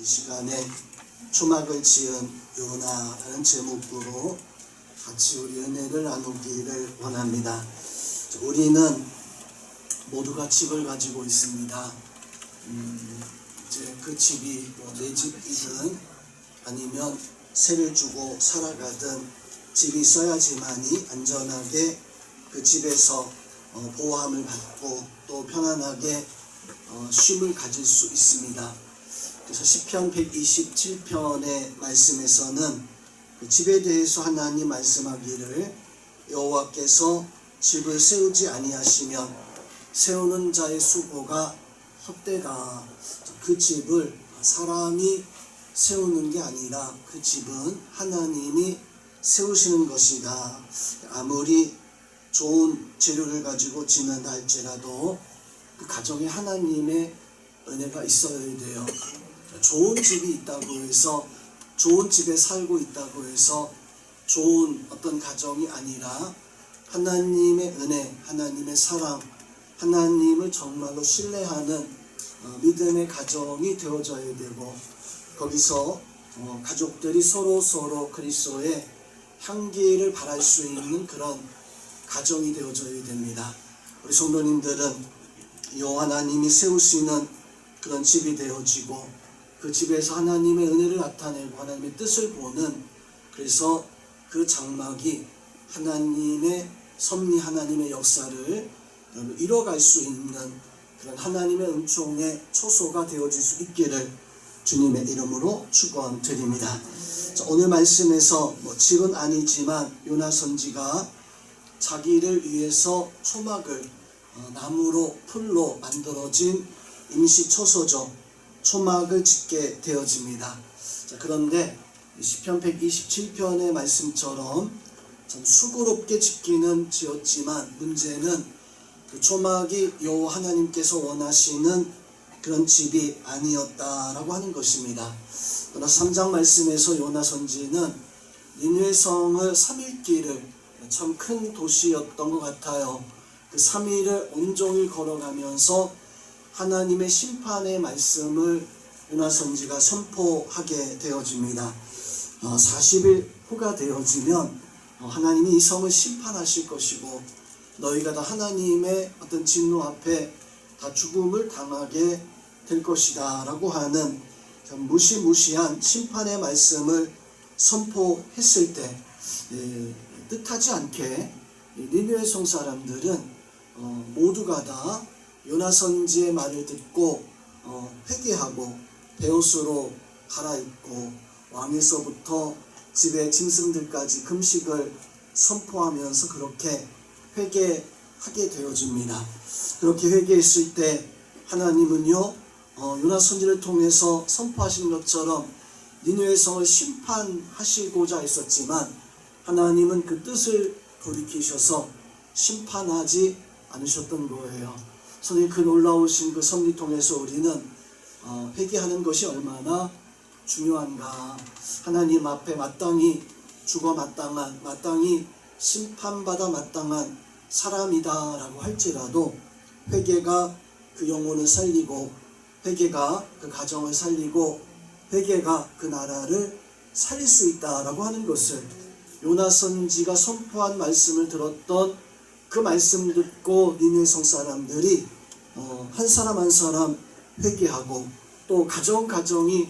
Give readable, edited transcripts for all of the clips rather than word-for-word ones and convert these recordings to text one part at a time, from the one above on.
이 시간에 초막을 지은 요나라는 제목으로 같이 우리 은혜를 나누기를 원합니다. 우리는 모두가 집을 가지고 있습니다. 이제 그 집이 내 집이든 아니면 세를 주고 살아가든 집이 있어야지만이 안전하게 그 집에서 보호함을 받고 또 편안하게 쉼을 가질 수 있습니다. 그래서 시편 127편의 말씀에서는 그 집에 대해서 하나님 말씀하기를 여호와께서 집을 세우지 아니하시면 세우는 자의 수고가 헛되다. 그 집을 사람이 세우는 게 아니라 그 집은 하나님이 세우시는 것이다. 아무리 좋은 재료를 가지고 짓는다 할지라도 그 가정에 하나님의 은혜가 있어야 돼요. 좋은 집이 있다고 해서 좋은 집에 살고 있다고 해서 좋은 어떤 가정이 아니라 하나님의 은혜, 하나님의 사랑, 하나님을 정말로 신뢰하는 믿음의 가정이 되어져야 되고 거기서 가족들이 서로 그리스도의 향기를 발할 수 있는 그런 가정이 되어져야 됩니다. 우리 성도님들은 여호와 하나님이 세우시는 그런 집이 되어지고 그 집에서 하나님의 은혜를 나타내고 하나님의 뜻을 보는, 그래서 그 장막이 하나님의 섭리, 하나님의 역사를 이뤄갈 수 있는 그런 하나님의 은총의 초소가 되어질 수 있기를 주님의 이름으로 축원드립니다. 오늘 말씀에서 집은 아니지만 요나 선지가 자기를 위해서 초막을 나무로 풀로 만들어진 임시 초소죠. 초막을 짓게 되어집니다. 그런데 시편 127편의 말씀처럼 참 수고롭게 짓기는 지었지만 문제는 그 초막이 여호와 하나님께서 원하시는 그런 집이 아니었다라고 하는 것입니다. 그러나 3장 말씀에서 요나 선지는 니느웨 성을 3일길을 참 큰 도시였던 것 같아요. 그 3일을 온종일 걸어가면서 하나님의 심판의 말씀을 요나 선지가 선포하게 되어집니다. 40일 후가 되어지면 하나님이 이 성을 심판하실 것이고 너희가 다 하나님의 어떤 진노 앞에 다 죽음을 당하게 될 것이다 라고 하는 무시무시한 심판의 말씀을 선포했을 때 뜻하지 않게 니느웨 성 사람들은 모두가 다 요나 선지의 말을 듣고 회개하고 베옷으로 갈아입고 왕에서부터 집의 짐승들까지 금식을 선포하면서 그렇게 회개하게 되어집니다. 그렇게 회개했을 때 하나님은요 요나 선지를 통해서 선포하신 것처럼 니느웨 성을 심판하시고자 했었지만 하나님은 그 뜻을 돌이키셔서 심판하지 않으셨던 거예요. 선생님, 그 놀라우신 그 섭리 통해서 우리는 회개하는 것이 얼마나 중요한가. 하나님 앞에 마땅히 죽어 마땅히 심판받아 마땅한 사람이다 라고 할지라도 회개가 그 영혼을 살리고 회개가 그 가정을 살리고 회개가 그 나라를 살릴 수 있다라고 하는 것을 요나 선지가 선포한 말씀을 들었던 그 말씀을 듣고 니느웨 성 사람들이 한 사람 한 사람 회개하고 또 가정이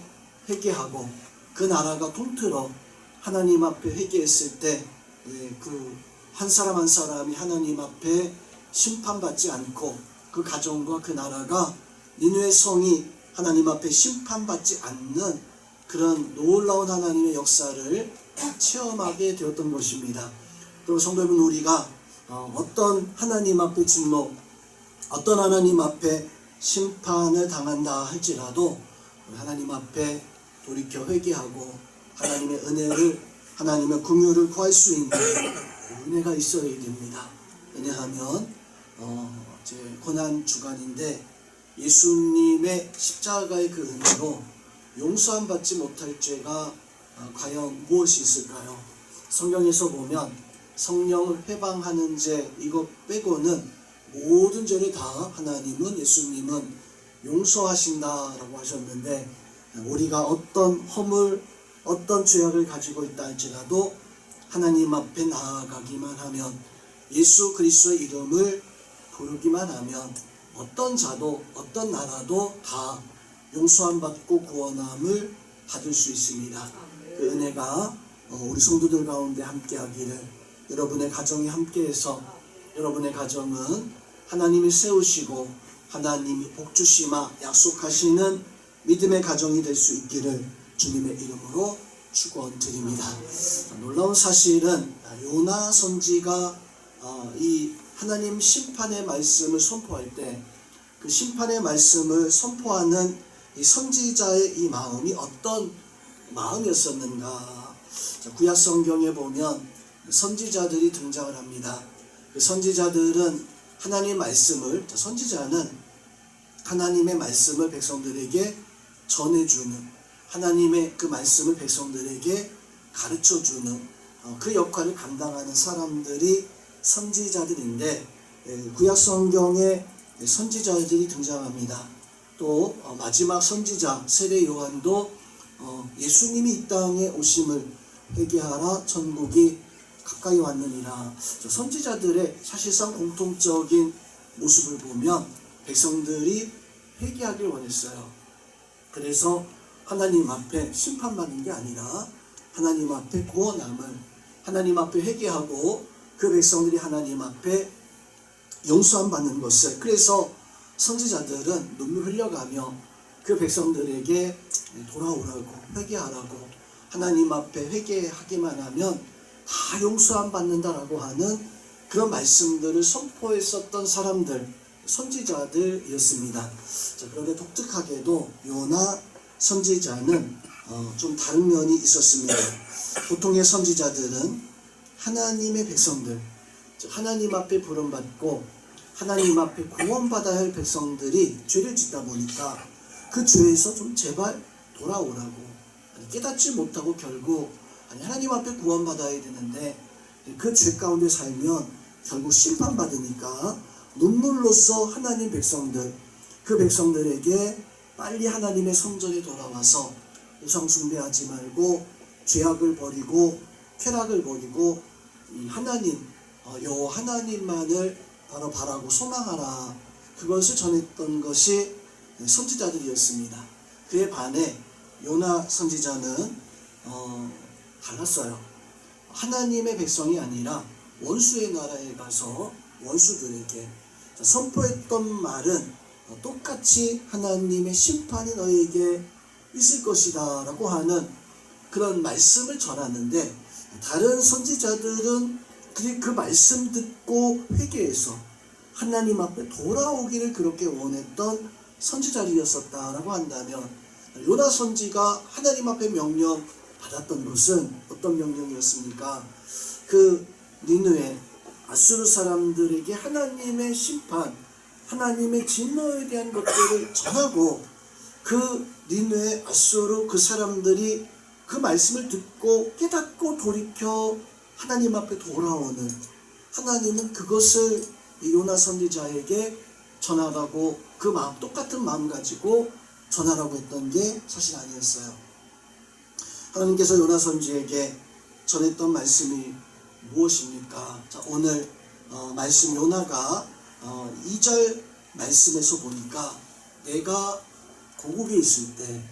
회개하고 그 나라가 통틀어 하나님 앞에 회개했을 때 그 한 사람 한 사람이 하나님 앞에 심판받지 않고 그 가정과 그 나라가 니느웨 성이 하나님 앞에 심판받지 않는 그런 놀라운 하나님의 역사를 체험하게 되었던 것입니다. 그리고 성도 여러분, 우리가 어떤 하나님 앞에 진노, 어떤 하나님 앞에 심판을 당한다 할지라도 하나님 앞에 돌이켜 회개하고 하나님의 은혜를, 하나님의 긍휼을 구할 수 있는 은혜가 있어야 됩니다. 왜냐하면 이제 고난 주간인데 예수님의 십자가의 그 은혜로 용서함 받지 못할 죄가 과연 무엇이 있을까요? 성경에서 보면 성령을 회방하는 죄 이것 빼고는 모든 죄를 다 하나님은, 예수님은 용서하신다라고 하셨는데 우리가 어떤 허물, 어떤 죄악을 가지고 있다 할지라도 하나님 앞에 나아가기만 하면, 예수 그리스도의 이름을 부르기만 하면 어떤 자도 어떤 나라도 다 용서함 받고 구원함을 받을 수 있습니다. 그 은혜가 우리 성도들 가운데 함께하기를, 여러분의 가정이 함께해서 여러분의 가정은 하나님이 세우시고 하나님이 복주시마 약속하시는 믿음의 가정이 될 수 있기를 주님의 이름으로 축원드립니다. 놀라운 사실은 요나 선지가 이 하나님 심판의 말씀을 선포할 때, 그 심판의 말씀을 선포하는 이 선지자의 이 마음이 어떤 마음이었었는가. 구약 성경에 보면 선지자들이 등장을 합니다. 그 선지자들은 하나님의 말씀을, 선지자는 하나님의 말씀을 백성들에게 전해주는, 하나님의 그 말씀을 백성들에게 가르쳐주는 그 역할을 감당하는 사람들이 선지자들인데, 구약 성경에 선지자들이 등장합니다. 또 마지막 선지자 세례 요한도 예수님이 이 땅에 오심을 회개하라, 천국이 가까이 왔느니라. 선지자들의 사실상 공통적인 모습을 보면 백성들이 회개하길 원했어요. 그래서 하나님 앞에 심판받는 게 아니라 하나님 앞에 구원함을, 하나님 앞에 회개하고 그 백성들이 하나님 앞에 용서함 받는 것을, 그래서 선지자들은 눈물 흘려가며 그 백성들에게 돌아오라고, 회개하라고, 하나님 앞에 회개하기만 하면 다 용서함 받는다라고 하는 그런 말씀들을 선포했었던 사람들, 선지자들이었습니다. 그런데 독특하게도 요나 선지자는 좀 다른 면이 있었습니다. 보통의 선지자들은 하나님의 백성들, 하나님 앞에 부름받고 하나님 앞에 구원받아야 할 백성들이 죄를 짓다 보니까 그 죄에서 좀 제발 돌아오라고, 깨닫지 못하고 결국 하나님 앞에 구원받아야 되는데 그 죄 가운데 살면 결국 심판받으니까 눈물로써 하나님 백성들, 그 백성들에게 빨리 하나님의 성전에 돌아와서 우상 숭배하지 말고 죄악을 버리고 쾌락을 버리고 이 하나님, 여호와 하나님만을 바로 바라고 소망하라, 그것을 전했던 것이 선지자들이었습니다. 그에 반해 요나 선지자는 달랐어요. 하나님의 백성이 아니라 원수의 나라에 가서 원수들에게 선포했던 말은 똑같이 하나님의 심판이 너에게 있을 것이다 라고 하는 그런 말씀을 전하는데, 다른 선지자들은 그 말씀 듣고 회개해서 하나님 앞에 돌아오기를 그렇게 원했던 선지자들이었었다라고 한다면, 요나 선지가 하나님 앞에 명령 받았던 것은 어떤 명령이었습니까? 그 니느웨 아수르 사람들에게 하나님의 심판, 하나님의 진노에 대한 것들을 전하고, 그 니느웨 아수르 그 사람들이 그 말씀을 듣고 깨닫고 돌이켜 하나님 앞에 돌아오는, 하나님은 그것을 요나 선지자에게 전하라고, 그 마음, 똑같은 마음 가지고 전하라고 했던 게 사실 아니었어요. 하나님께서 요나 선지에게 전했던 말씀이 무엇입니까? 자, 오늘 말씀 요나가 2절 말씀에서 보니까, 내가 고국에 있을 때,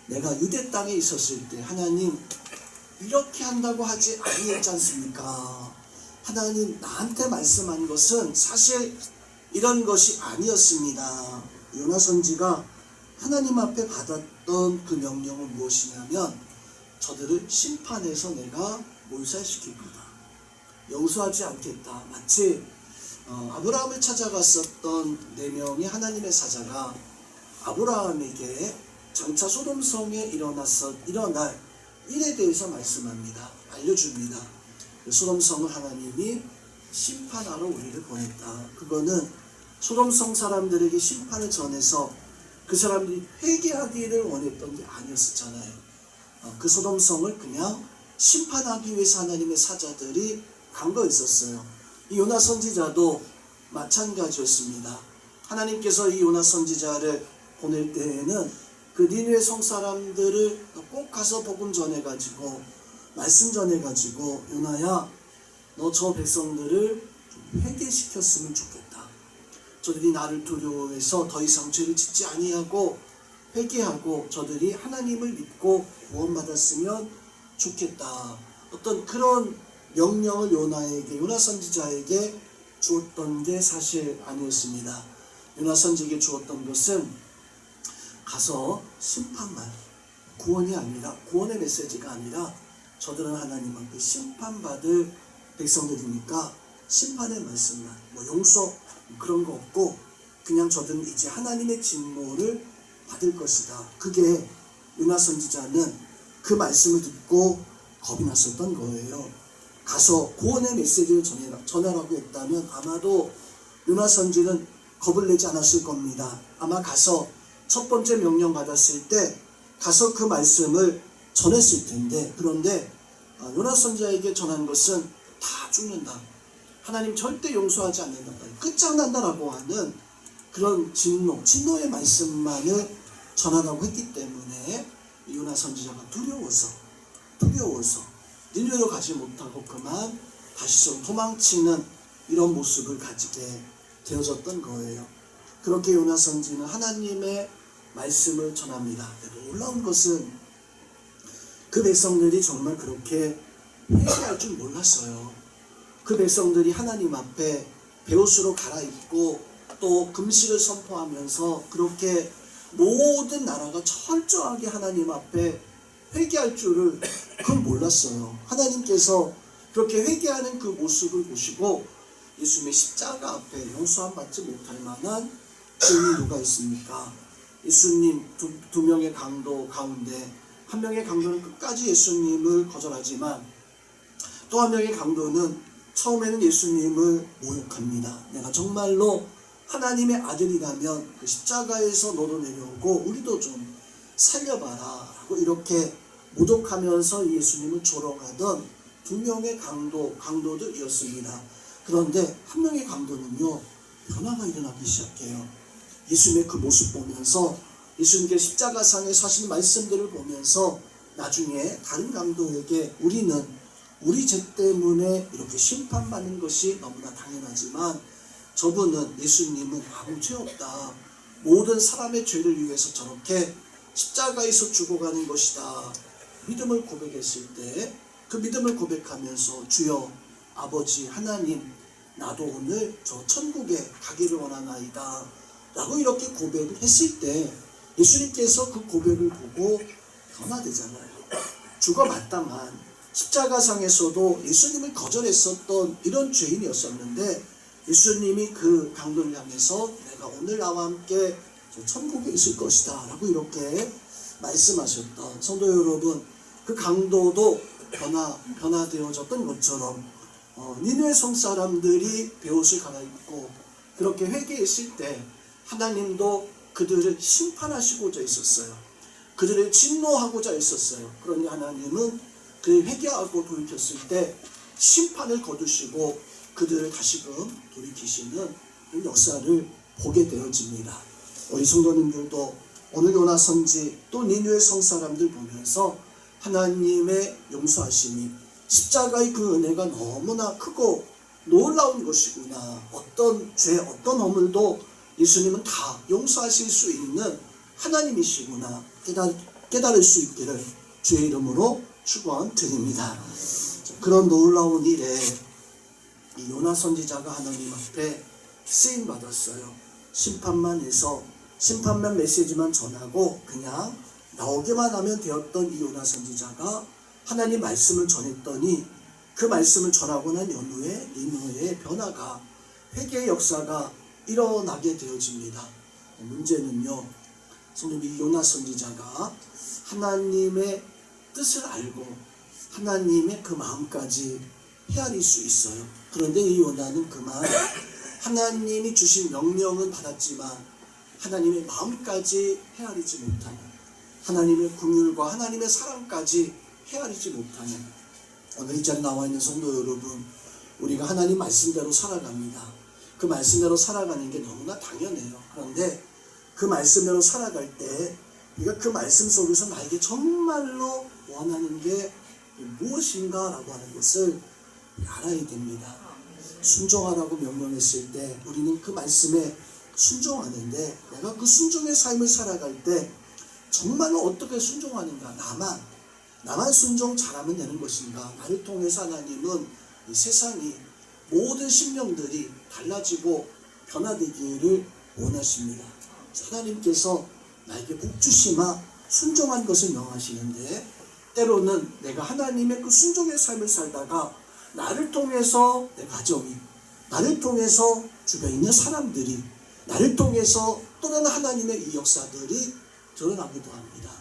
내가 유대 땅에 있었을 때 하나님 이렇게 한다고 하지 아니했지 않습니까? 하나님 나한테 말씀한 것은 사실 이런 것이 아니었습니다. 요나 선지가 하나님 앞에 받았던 그 명령은 무엇이냐면, 저들을 심판해서 내가 몰살시킬 거다, 용서하지 않겠다. 마치 아브라함을 찾아갔었던 4명의 하나님의 사자가 아브라함에게 장차 소돔성에 일어날 일에 대해서 말씀합니다. 알려줍니다. 소돔성을 하나님이 심판하러 우리를 보냈다. 그거는 소돔성 사람들에게 심판을 전해서 그 사람들이 회개하기를 원했던 게 아니었었잖아요. 그 소돔성을 그냥 심판하기 위해서 하나님의 사자들이 간 거였었어요. 이 요나 선지자도 마찬가지였습니다. 하나님께서 이 요나 선지자를 보낼 때에는 그 니느웨 성 사람들을 꼭 가서 복음 전해가지고 말씀 전해가지고 요나야 너 저 백성들을 좀 회개시켰으면 좋겠다. 저들이 나를 두려워해서 더 이상 죄를 짓지 아니하고 회개하고 저들이 하나님을 믿고 구원받았으면 좋겠다. 어떤 그런 명령을 요나 선지자에게 주었던 게 사실 아니었습니다. 요나 선지자에게 주었던 것은 가서 심판만, 구원이 아니라, 구원의 메시지가 아니라 저들은 하나님 앞에 심판받을 백성들이니까 심판의 말씀만, 용서 그런 거 없고 그냥 저들은 이제 하나님의 진노를 받을 것이다. 그게 요나 선지자는 그 말씀을 듣고 겁이 났었던 거예요. 가서 구원의 메시지를 전하라고 했다면 아마도 요나 선지는 겁을 내지 않았을 겁니다. 아마 가서 첫 번째 명령 받았을 때 가서 그 말씀을 전했을 텐데, 그런데 요나 선지자에게 전한 것은 다 죽는다, 하나님 절대 용서하지 않는다, 끝장난다라고 하는 그런 진노의 말씀만을 전하라고 했기 때문에 요나 선지자가 두려워서 니느웨로 가지 못하고 그만 다시 좀 도망치는 이런 모습을 가지게 되어졌던 거예요. 그렇게 요나 선지는 하나님의 말씀을 전합니다. 놀라운 것은 그 백성들이 정말 그렇게 회개할 줄 몰랐어요. 그 백성들이 하나님 앞에 베옷으로 갈아입고 또 금식을 선포하면서 그렇게 모든 나라가 철저하게 하나님 앞에 회개할 줄을 그걸 몰랐어요. 하나님께서 그렇게 회개하는 그 모습을 보시고 예수님의 십자가 앞에 용서함 받지 못할 만한 죄인이 누가 있습니까? 예수님 두 명의 강도 가운데 한 명의 강도는 끝까지 예수님을 거절하지만 또 한 명의 강도는 처음에는 예수님을 모욕합니다. 내가 정말로 하나님의 아들이라면 그 십자가에서 너도 내려오고 우리도 좀 살려봐라 하고 이렇게 모독하면서 예수님을 조롱하던 두 명의 강도들이었습니다. 그런데 한 명의 강도는요, 변화가 일어나기 시작해요. 예수님의 그 모습 보면서, 예수님께 십자가상에 사신 말씀들을 보면서 나중에 다른 강도에게 우리는 우리 죄 때문에 이렇게 심판받는 것이 너무나 당연하지만 저분은, 예수님은 아무 죄 없다, 모든 사람의 죄를 위해서 저렇게 십자가에서 죽어가는 것이다, 믿음을 고백했을 때 그 믿음을 고백하면서 주여 아버지 하나님, 나도 오늘 저 천국에 가기를 원하나이다 라고 이렇게 고백을 했을 때 예수님께서 그 고백을 보고 변화되잖아요. 죽어 마땅한 십자가상에서도 예수님을 거절했었던 이런 죄인이었었는데 예수님이 그 강도를 향해서 내가 오늘 나와 함께 저 천국에 있을 것이다 라고 이렇게 말씀하셨던 성도 여러분, 그 강도도 변화되어졌던 것처럼 니느웨 성 사람들이 베옷을 갈아입고 그렇게 회개했을 때 하나님도 그들을 심판하시고자 있었어요. 그들을 진노하고자 있었어요. 그런데 하나님은 그 회개하고 돌이켰을 때 심판을 거두시고 그들을 다시금 돌이키시는 역사를 보게 되어집니다. 우리 성도님들도 오늘 요나 선지 또 니느웨 성 사람들 보면서 하나님의 용서하심이, 십자가의 그 은혜가 너무나 크고 놀라운 것이구나, 어떤 죄 어떤 허물도 예수님은 다 용서하실 수 있는 하나님이시구나 깨달을 수 있기를 주의 이름으로 축원드립니다. 그런 놀라운 일에 이 요나 선지자가 하나님 앞에 쓰임 받았어요. 심판만 해서 심판만 메시지만 전하고 그냥 나오기만 하면 되었던 이 요나 선지자가 하나님 말씀을 전했더니 그 말씀을 전하고 난 연후에 니느웨의 변화가, 회개의 역사가 일어나게 되어집니다. 문제는요, 성도님, 이 요나 선지자가 하나님의 뜻을 알고 하나님의 그 마음까지 헤아릴 수 있어요. 그런데 이 요나는 그만 하나님이 주신 명령은 받았지만 하나님의 마음까지 헤아리지 못하는, 하나님의 긍휼과 하나님의 사랑까지 헤아리지 못하는, 오늘 이 자리에 나와 있는 성도 여러분, 우리가 하나님 말씀대로 살아갑니다. 그 말씀대로 살아가는 게 너무나 당연해요. 그런데 그 말씀대로 살아갈 때 우리가 그 말씀 속에서 나에게 정말로 원하는 게 무엇인가 라고 하는 것을 알아야 됩니다. 순종하라고 명령했을 때 우리는 그 말씀에 순종하는데, 내가 그 순종의 삶을 살아갈 때 정말로 어떻게 순종하는가, 나만 순종 잘하면 되는 것인가, 나를 통해서 하나님은 이 세상이 모든 심령들이 달라지고 변화되기를 원하십니다. 하나님께서 나에게 복 주시마 순종한 것을 명하시는데, 때로는 내가 하나님의 그 순종의 삶을 살다가 나를 통해서 내 가정이, 나를 통해서 주변에 있는 사람들이, 나를 통해서 또 다른 하나님의 이 역사들이 드러나기도 합니다.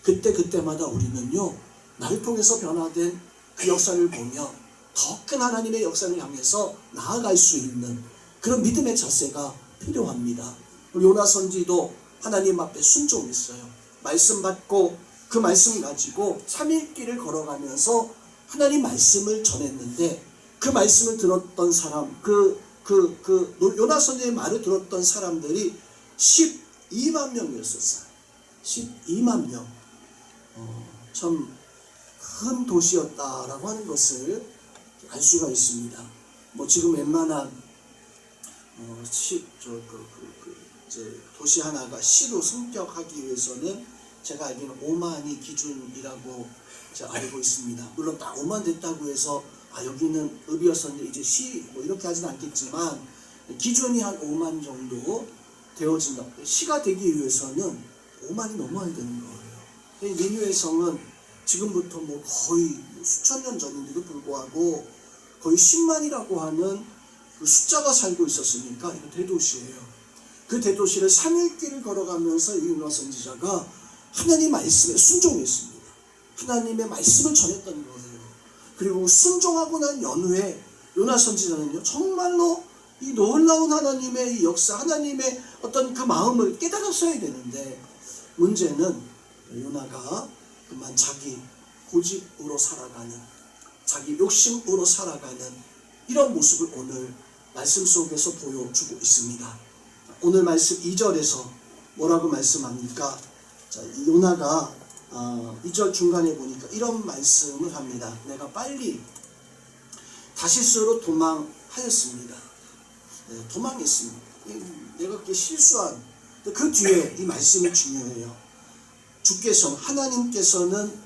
그때마다 우리는요, 나를 통해서 변화된 그 역사를 보며 더 큰 하나님의 역사를 향해서 나아갈 수 있는 그런 믿음의 자세가 필요합니다. 요나 선지도 하나님 앞에 순종했어요. 말씀 받고 그 말씀 가지고 3일 길을 걸어가면서 하나님 말씀을 전했는데, 그 말씀을 들었던 사람, 요나 선지의 말을 들었던 사람들이 12만 명이었었어요. 12만 명. 참 큰 도시였다라고 하는 것을 알 수가 있습니다. 뭐 지금 웬만한 이제 도시 하나가 시로 승격하기 위해서는 제가 알기로는 5만이 기준이라고 제가 알고 있습니다. 물론 딱 5만 됐다고 해서 여기는 읍이었었는데 이제 시 뭐 이렇게 하지는 않겠지만, 기준이 한 5만 정도 되어진다. 시가 되기 위해서는 5만이 넘어야 되는 거예요. 니느웨 성은 지금부터 뭐 거의 수천 년 전인데도 불구하고 거의 10만이라고 하는 그 숫자가 살고 있었으니까 이거 대도시예요. 그 대도시를 3일 길을 걸어가면서 이 요나 선지자가 하나님 말씀에 순종했습니다. 하나님의 말씀을 전했던 거예요. 그리고 순종하고 난 연후에 요나 선지자는요, 정말로 이 놀라운 하나님의 이 역사, 하나님의 어떤 그 마음을 깨달았어야 되는데, 문제는 요나가 그만 자기 고집으로 살아가는, 자기 욕심으로 살아가는 이런 모습을 오늘 말씀 속에서 보여주고 있습니다. 오늘 말씀 2절에서 뭐라고 말씀합니까? 자, 요나가 2절 중간에 보니까 이런 말씀을 합니다. 내가 빨리 다시스로 도망하였습니다. 네, 도망했습니다. 내가 그렇게 실수한, 그 뒤에 이 말씀이 중요해요. 주께서, 하나님께서는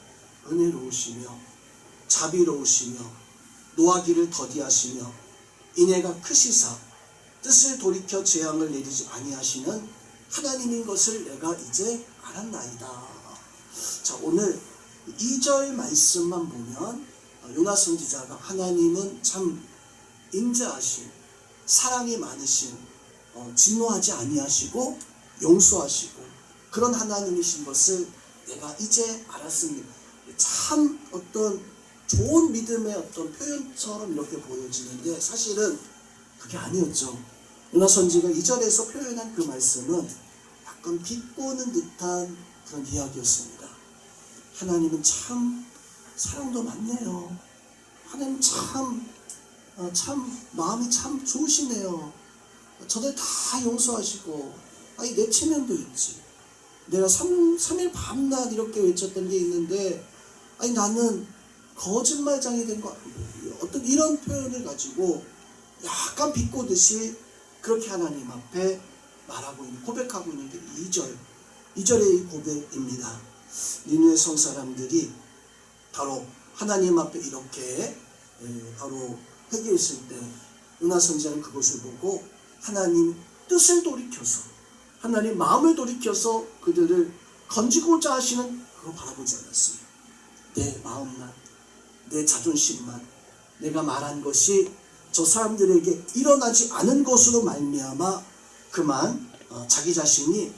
은혜로우시며 자비로우시며 노하기를 더디하시며 인애가 크시사 뜻을 돌이켜 재앙을 내리지 아니하시는 하나님인 것을 내가 이제 알았나이다. 자, 오늘 2절 말씀만 보면 요나 선지자가 하나님은 참 인자하신, 사랑이 많으신, 진노하지 아니하시고 용서하시고 그런 하나님이신 것을 내가 이제 알았습니다. 참 어떤 좋은 믿음의 어떤 표현처럼 이렇게 보여지는데, 사실은 그게 아니었죠. 요나 선지가 2절에서 표현한 그 말씀은 약간 비꼬는 듯한 그런 이야기였습니다. 하나님은 참 사랑도 많네요. 하나님 참 마음이 참 좋으시네요. 저들 다 용서하시고, 내 체면도 있지. 내가 3일 밤낮 이렇게 외쳤던 게 있는데, 나는 거짓말장이 된 거, 어떤 이런 표현을 가지고 약간 비꼬듯이 그렇게 하나님 앞에 말하고 있는, 고백하고 있는 게 2절의 이 고백입니다. 니느웨 성 사람들이 바로 하나님 앞에 이렇게 바로 회개했을 때 요나 선지자는 그것을 보고 하나님 뜻을 돌이켜서, 하나님 마음을 돌이켜서 그들을 건지고자 하시는 그거 바라보지 않았어요. 내 마음만, 내 자존심만, 내가 말한 것이 저 사람들에게 일어나지 않은 것으로 말미암아 그만 자기 자신이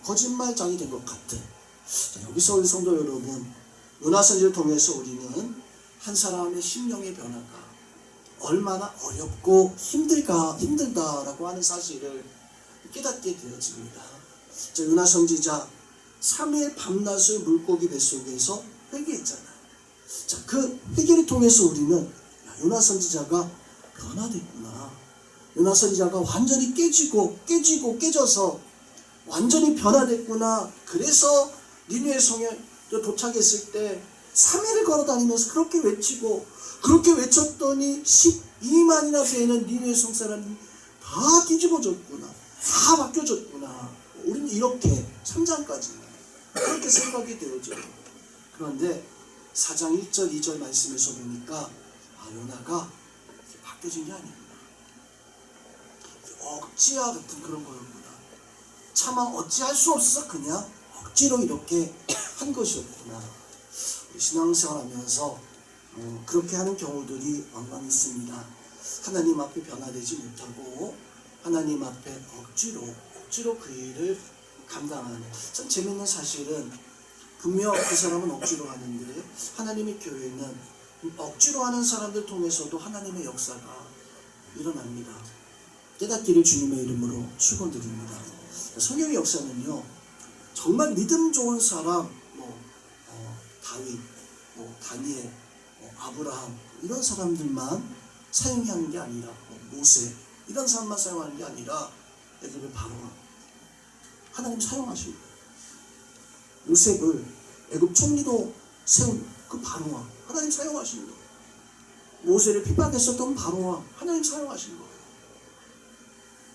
거짓말장이 된 것 같은. 자, 여기서 우리 성도 여러분, 요나 선지를 통해서 우리는 한 사람의 심령의 변화가 얼마나 어렵고 힘들다라고 하는 사실을 깨닫게 되어집니다. 자, 요나 선지자 3일 밤낮을 물고기 뱃속에서 회개했잖아요. 자, 그 회개를 통해서 우리는 요나 선지자가 변화됐구나. 요나 선지자가 완전히 깨져서 완전히 변화됐구나. 그래서 니느웨 성에 도착했을 때 3일을 걸어다니면서 그렇게 외치고 그렇게 외쳤더니 12만이나 되는 니느웨 성 사람이 다 뒤집어졌구나. 다 바뀌어졌구나. 우리는 이렇게 3장까지 그렇게 생각이 되어져요. 그런데 4장 1절 2절 말씀에서 보니까 요나가 바뀌어진 게 아니구나. 억지와 같은 그런 거였구나. 차마 어찌할 수 없어서 그냥 억지로 이렇게 한 것이었구나. 신앙생활하면서 그렇게 하는 경우들이 왕왕 있습니다. 하나님 앞에 변화되지 못하고 하나님 앞에 억지로 그 일을 감당하는. 참 재밌는 사실은 분명 그 사람은 억지로 하는데 하나님의 교회는 억지로 하는 사람들 통해서도 하나님의 역사가 일어납니다. 깨닫기를 주님의 이름으로 축원드립니다. 성령의 역사는요, 정말 믿음 좋은 사람, 다윗, 다니엘, 아브라함 이런 사람들만 사용하는 게 아니라 모세 이런 사람만 사용하는 게 아니라 애굽의 바로왕 하나님 사용하시고 요셉을 애굽 총리로 세운 그 바로왕 하나님 사용하시는 거예요. 모세를 핍박했었던 바로왕 하나님 사용하시는 거예요.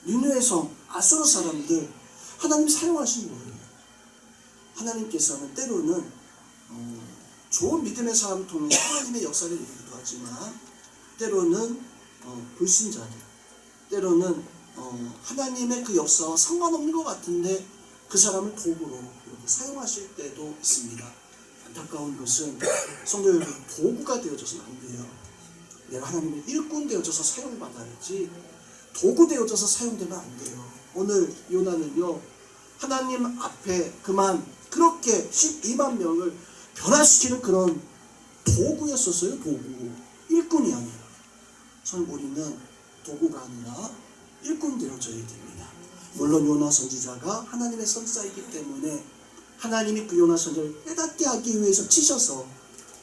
니느웨 성 아수르 사람들 하나님 사용하시는 거예요. 하나님께서는 때로는 좋은 믿음의 사람을 통해 하나님의 역사를 이루기도 하지만 때로는 불신자들, 때로는 하나님의 그 역사와 상관없는 것 같은데 그 사람을 도구로 이렇게 사용하실 때도 있습니다. 안타까운 것은 성도 여러분, 도구가 되어져서는 안 돼요. 내가 하나님의 일꾼 되어져서 사용받아야지 도구 되어져서 사용되면 안 돼요. 오늘 요나는요, 하나님 앞에 그만 그렇게 12만 명을 변화시키는 그런 도구였었어요. 도구. 일꾼이 아니라. 저는 우리는 도구가 아니라 일꾼 되어져야 됩니다. 물론 요나 선지자가 하나님의 선지자이기 때문에 하나님이 그 요나 선지자를 깨닫게 하기 위해서 치셔서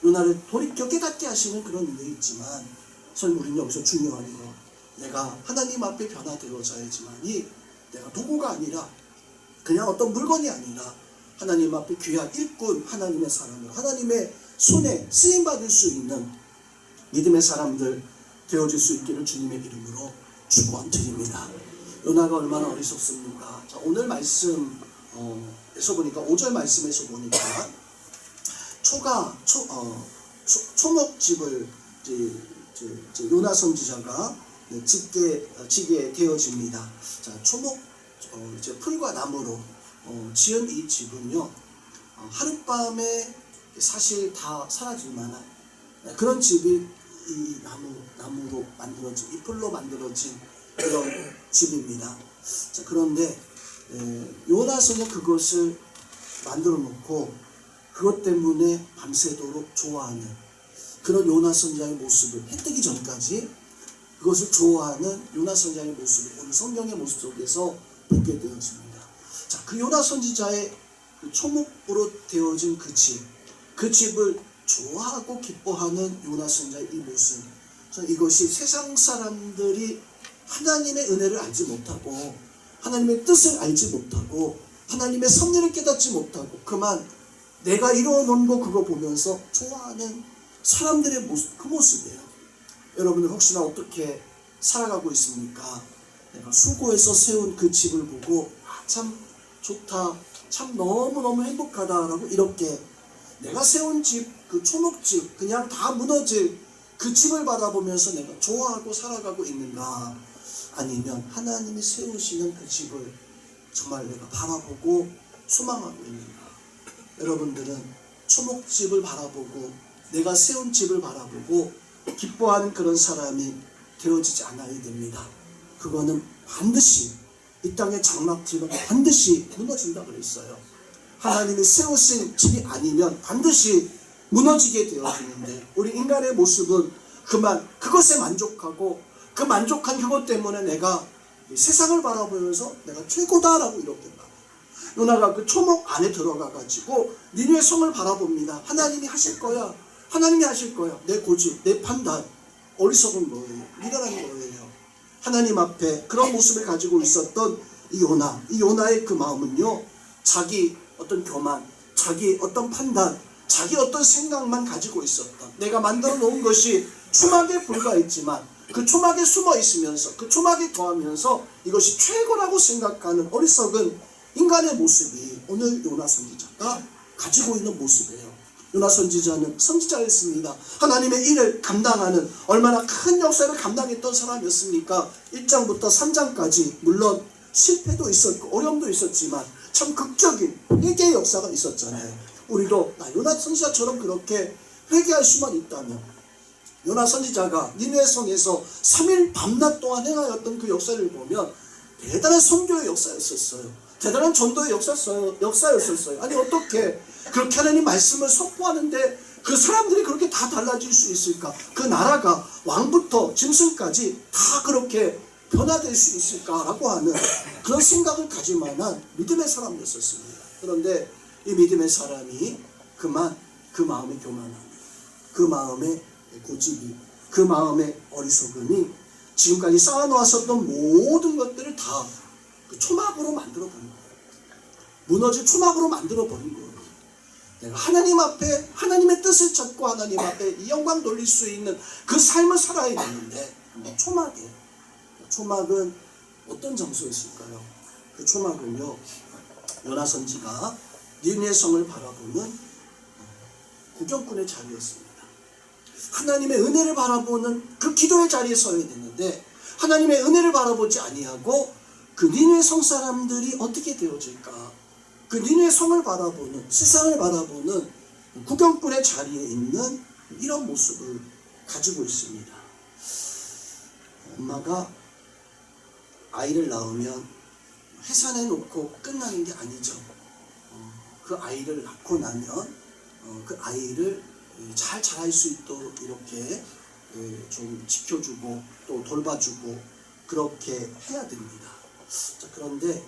요나를 돌이켜 깨닫게 하시는 그런 일이 있지만 저는 우리는 여기서 중요한 거, 내가 하나님 앞에 변화되어져야지만이 내가 도구가 아니라 그냥 어떤 물건이 아니라 하나님 앞에 귀한 일꾼, 하나님의 사람으로 하나님의 손에 쓰임받을 수 있는 믿음의 사람들 되어질 수 있기를 주님의 이름으로 축원드립니다. 요나가 얼마나 어리석습니까? 자, 오늘 말씀에서 보니까 5절 말씀에서 보니까 초목집을 요나 선지자가 짓게 되어집니다. 자, 이제 풀과 나무로 지은 이 집은요, 하룻밤에 사실 다 사라질 만한 그런 집이 이 나무로 만들어진, 이 풀로 만들어진 그런 집입니다. 자, 그런데 요나서는 그것을 만들어 놓고 그것 때문에 밤새도록 좋아하는 그런 요나 선지자의 모습을, 해 뜨기 전까지 그것을 좋아하는 요나 선지자의 모습을 오늘 성경의 모습 속에서 보게 되어집니다. 자, 그 요나 선지자의 그 초목으로 되어진 그 집을 좋아하고 기뻐하는 요나 선지자의 이 모습, 이것이 세상 사람들이 하나님의 은혜를 알지 못하고 하나님의 뜻을 알지 못하고 하나님의 섭리를 깨닫지 못하고 그만 내가 이루어 놓은 거 그거 보면서 좋아하는 사람들의 모습, 그 모습이에요. 여러분은 혹시나 어떻게 살아가고 있습니까? 내가 수고해서 세운 그 집을 보고 참 좋다, 참 너무너무 행복하다라고 이렇게 내가 세운 집, 그 초목집 그냥 다 무너질 그 집을 바라보면서 내가 좋아하고 살아가고 있는가? 아니면 하나님이 세우시는 그 집을 정말 내가 바라보고 소망하고 있는가? 여러분들은 초목집을 바라보고 내가 세운 집을 바라보고 기뻐하는 그런 사람이 되어지지 않아야 됩니다. 그거는 반드시 이 땅의 장막집은 반드시 무너진다 그랬어요. 하나님이 세우신 집이 아니면 반드시 무너지게 되어지는데 우리 인간의 모습은 그만 그것에 만족하고 그 만족한 그것 때문에 내가 세상을 바라보면서 내가 최고다라고 이렇게 말해요. 요나가 그 초목 안에 들어가가지고 니느웨 성을 바라봅니다. 하나님이 하실 거야. 하나님이 하실 거야. 내 고집, 내 판단 어리석은 거예요. 미련한 거예요. 하나님 앞에 그런 모습을 가지고 있었던 이 요나의 그 마음은요, 자기 어떤 교만, 자기 어떤 판단, 자기 어떤 생각만 가지고 있었던, 내가 만들어 놓은 것이 초막에 불과했지만 그 초막에 숨어 있으면서 그 초막에 거하면서 이것이 최고라고 생각하는 어리석은 인간의 모습이 오늘 요나 선지자가 가지고 있는 모습이에요. 요나 선지자는 선지자였습니다. 하나님의 일을 감당하는, 얼마나 큰 역사를 감당했던 사람이었습니까? 1장부터 3장까지 물론 실패도 있었고 어려움도 있었지만 참 극적인 회개의 역사가 있었잖아요. 우리도 요나 선지자처럼 그렇게 회개할 수만 있다면, 요나 선지자가 니느웨 성에서 3일 밤낮 동안 행하였던 그 역사를 보면 대단한 선교의 역사였었어요. 대단한 전도의 역사였었어요. 아니 어떻게 그렇게 하나님 말씀을 선포하는데 그 사람들이 그렇게 다 달라질 수 있을까? 그 나라가 왕부터 짐승까지 다 그렇게 변화될 수 있을까라고 하는 그런 생각을 가질 만한 믿음의 사람이었었습니다. 그런데 이 믿음의 사람이 그만 그 마음의 교만함, 그 마음의 고집이, 그 마음의 어리석음이 지금까지 쌓아놓았었던 모든 것들을 다 그 초막으로 만들어버린 거예요. 무너질 초막으로 만들어버린 거예요. 내가 하나님 앞에 하나님의 뜻을 찾고 하나님 앞에 이 영광 돌릴 수 있는 그 삶을 살아야 되는데 초막이에요. 초막은 어떤 장소였을까요? 그 초막은요, 요나 선지가 니느웨 성을 바라보는 구경꾼의 자리였습니다. 하나님의 은혜를 바라보는 그 기도의 자리에 서야 되는데 하나님의 은혜를 바라보지 아니하고 그 니느웨 성 사람들이 어떻게 되어질까? 그 니느웨 성을 바라보는, 세상을 바라보는 구경꾼의 자리에 있는 이런 모습을 가지고 있습니다. 엄마가 아이를 낳으면 해산해 놓고 끝나는 게 아니죠. 그 아이를 낳고 나면 그 아이를 잘 자랄 수 있도록 이렇게 좀 지켜주고 또 돌봐주고 그렇게 해야 됩니다. 자, 그런데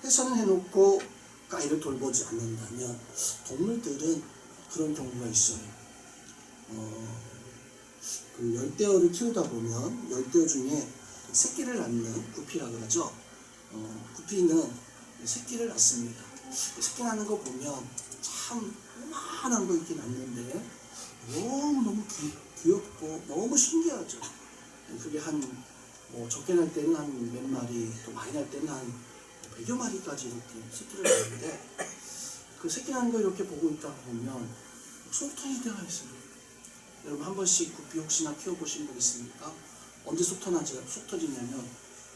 해산을 해놓고 아이를 돌보지 않는다면 동물들은 그런 경우가 있어요. 그 열대어를 키우다 보면 열대어 중에 새끼를 낳는 구피라고 하죠. 구피는 새끼를 낳습니다. 새끼 낳는 거 보면 참 요만한 거 이렇게 낳는데 너무너무 귀엽고 너무 신기하죠. 그게 적게 날 때는 한 몇 마리, 또 많이 날 때는 한 100여 마리까지 이렇게 새끼를 낳는데 그 새끼 낳는 거 이렇게 보고 있다 보면 속 터질 때가 있습니다. 여러분 한 번씩 구피 혹시나 키워보신 분 있습니까? 언제 속 터지냐면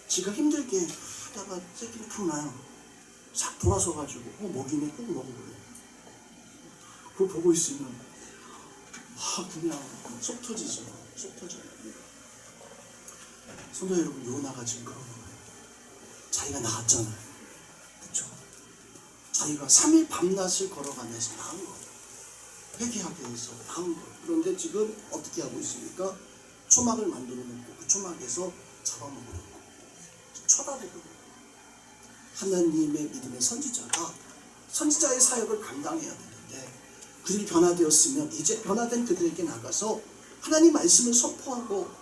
지가 힘들게 하다가 새끼를 탁 낳아요. 싹 돌아서가지고 먹이네 꼭 먹어버려요. 그걸 보고 있으면 그냥 속 터지죠. 속 터져요. 성도 여러분, 요나가 지금 그런 거예요. 자기가 나았잖아요. 그렇죠? 자기가 3일 밤낮을 걸어가면서 나은 거예요. 회개하기 위해서 나은 거예요. 그런데 지금 어떻게 하고 있습니까? 초막을 만들어 놓고 그 초막에서 잡아먹으려고 쳐다보고 있어요. 하나님의 믿음의 선지자가 선지자의 사역을 감당해야 되는데 그들이 변화되었으면 이제 변화된 그들에게 나가서 하나님 말씀을 선포하고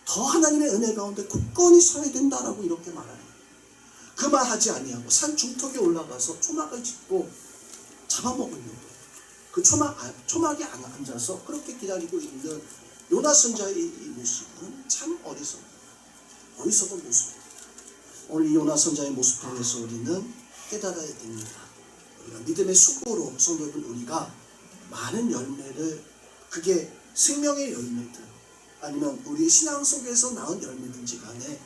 더 하나님의 은혜 가운데 굳건히 서야 된다라고 이렇게 말합니다. 그 말 하지 아니하고 산 중턱에 올라가서 초막을 짓고 잡아먹으려고 해요. 그 초막에 앉아서 그렇게 기다리고 있는 요나 선지자의 이 모습은 참 어리석은 모습입니다. 오늘 이 요나 선지자의 모습 통해서 우리는 깨달아야 됩니다. 우리가 믿음의 수고로 성도 여러분, 우리가 많은 열매를, 그게 생명의 열매들 아니면 우리의 신앙 속에서 낳은 열매든지 간에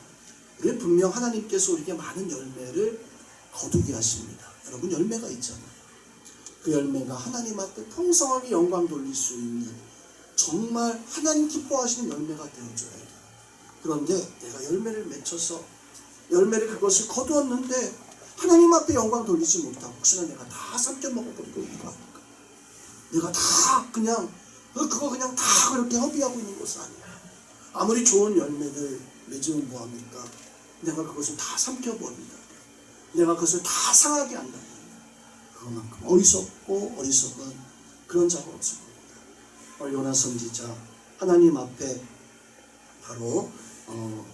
우리는 분명 하나님께서 우리에게 많은 열매를 거두게 하십니다. 여러분 열매가 있잖아요. 그 열매가 하나님 앞에 풍성하게 영광 돌릴 수 있는 정말 하나님 기뻐하시는 열매가 되어줘야 돼요. 그런데 내가 열매를 맺혀서 열매를 그것을 거두었는데 하나님 앞에 영광 돌리지 못하고 혹시나 내가 다 삼켜 먹어버리고 있는 거 아닐까? 내가 다 그냥 다 그렇게 허비하고 있는 것은 아니야. 아무리 좋은 열매를 맺으면 뭐합니까? 내가 그것을 다 삼켜버린다. 내가 그것을 다 상하게 한다. 그만큼 어리석은 그런 자가 없을 겁니다. 요나 선지자 하나님 앞에 바로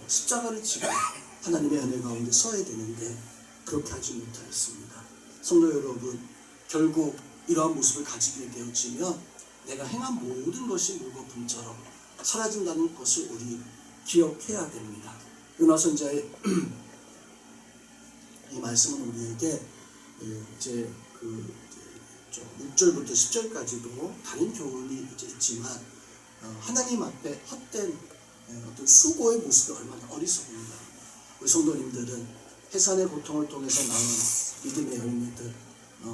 십자가를 지고 하나님의 은혜 가운데 서야 되는데 그렇게 하지 못하였습니다. 성도 여러분, 결국 이러한 모습을 가지게 되어지면 내가 행한 모든 것이 물거품처럼 사라진다는 것을 우리 기억해야 됩니다. 요나 선자의 이 말씀은 우리에게 이제 6절부터 10절까지도 다른 교훈이 이제 있지만 하나님 앞에 헛된 어떤 수고의 모습이 얼마나 어리석은가. 우리 성도님들은 해산의 고통을 통해서 낳은 믿음의 열매들,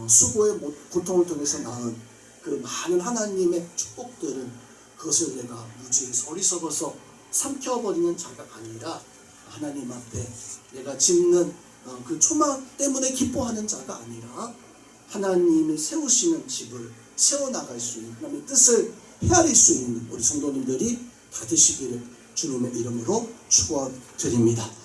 수고의 고통을 통해서 낳은 그 많은 하나님의 축복들은 그것을 내가 무지해서 어리석어서 삼켜버리는 자가 아니라 하나님 앞에 내가 짓는 그 초막 때문에 기뻐하는 자가 아니라 하나님이 세우시는 집을 세워나갈 수 있는 하나님의 뜻을 헤아릴 수 있는 우리 성도님들이 다 되시기를 주님의 이름으로 축원드립니다.